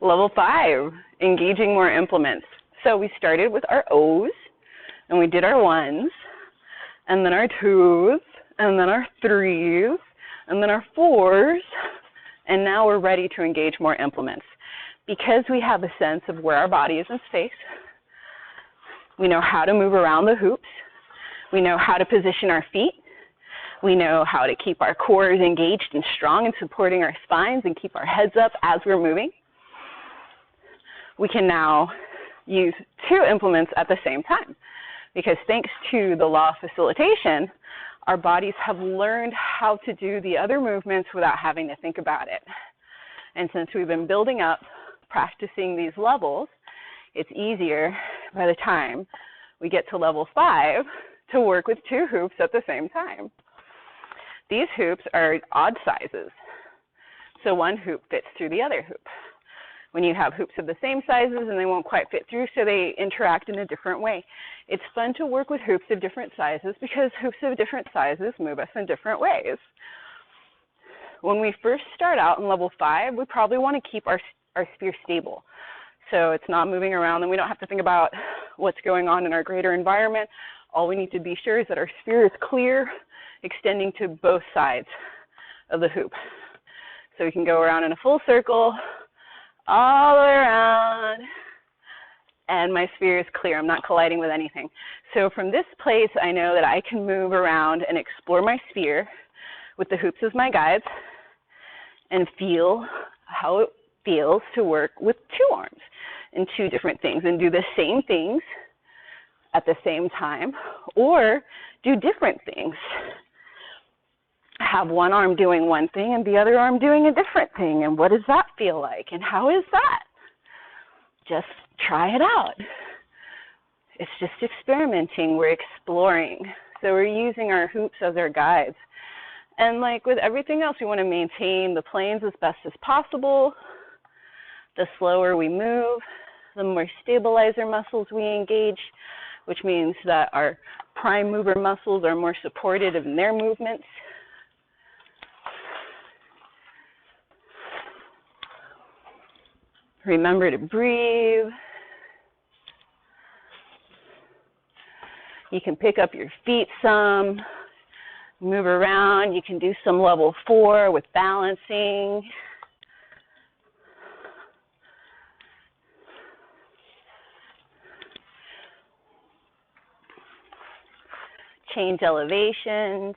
Level 5, engaging more implements. So we started with our O's, and we did our 1s, and then our 2s, and then our 3s, and then our 4s, and now we're ready to engage more implements. Because we have a sense of where our body is in space, we know how to move around the hoops, we know how to position our feet, we know how to keep our cores engaged and strong and supporting our spines and keep our heads up as we're moving. We can now use 2 implements at the same time, because thanks to the law of facilitation, our bodies have learned how to do the other movements without having to think about it. And since we've been building up, practicing these levels, it's easier by the time we get to level 5 to work with 2 hoops at the same time. These hoops are odd sizes, so one hoop fits through the other hoop. When you have hoops of the same sizes and they won't quite fit through, so they interact in a different way. It's fun to work with hoops of different sizes because hoops of different sizes move us in different ways. When we first start out in level 5, we probably want to keep our sphere stable. So it's not moving around, and we don't have to think about what's going on in our greater environment. All we need to be sure is that our sphere is clear, extending to both sides of the hoop. So we can go around in a full circle, all the way around, and my sphere is clear. I'm not colliding with anything. So from this place, I know that I can move around and explore my sphere with the hoops as my guides and feel how it feels to work with 2 arms and 2 different things and do the same things at the same time or do different things. Have one arm doing one thing and the other arm doing a different thing, and what does that feel like, and how is that? Just try it out. It's just experimenting. We're exploring. So we're using our hoops as our guides. And like with everything else, we want to maintain the planes as best as possible. The slower we move, the more stabilizer muscles we engage, which means that our prime mover muscles are more supported in their movements. Remember to breathe. You can pick up your feet some, move around. You can do some level 4 with balancing. Change elevations.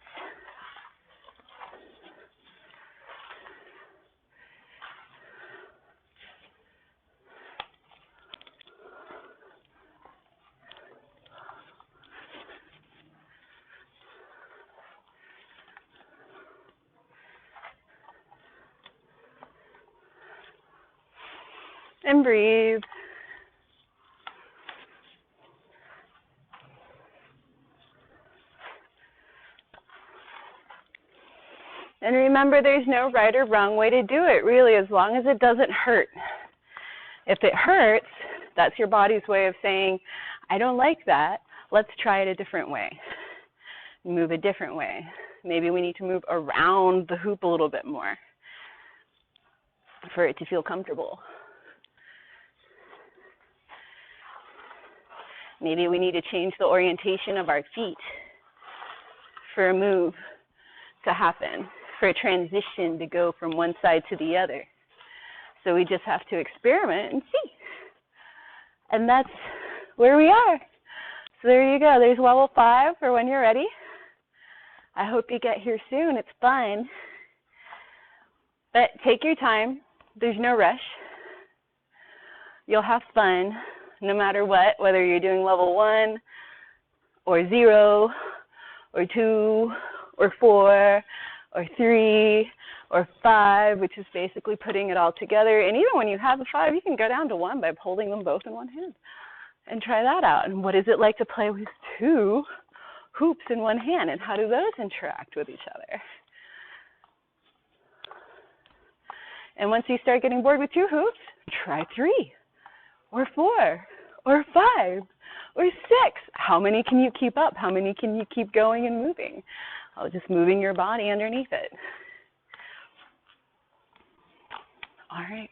And breathe. And remember, there's no right or wrong way to do it, really, as long as it doesn't hurt. If it hurts, that's your body's way of saying, I don't like that. Let's try it a different way. Move a different way. Maybe we need to move around the hoop a little bit more for it to feel comfortable. Maybe we need to change the orientation of our feet for a move to happen, for a transition to go from one side to the other. So we just have to experiment and see. And that's where we are. So there you go. There's level 5 for when you're ready. I hope you get here soon. It's fun. But take your time. There's no rush. You'll have fun no matter what, whether you're doing level 1 or 0 or 2 or 4 or 3 or 5, which is basically putting it all together. And even when you have a 5, you can go down to 1 by holding them both in one hand and try that out. And what is it like to play with 2 hoops in one hand, and how do those interact with each other? And once you start getting bored with 2 hoops, try 3 or 4 or 5 or 6. How many can you keep up? How many can you keep going and moving? Oh, just moving your body underneath it. All right.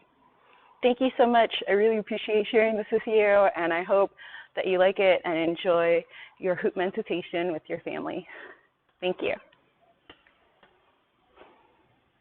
Thank you so much. I really appreciate sharing this with you, and I hope that you like it and enjoy your hoop meditation with your family. Thank you.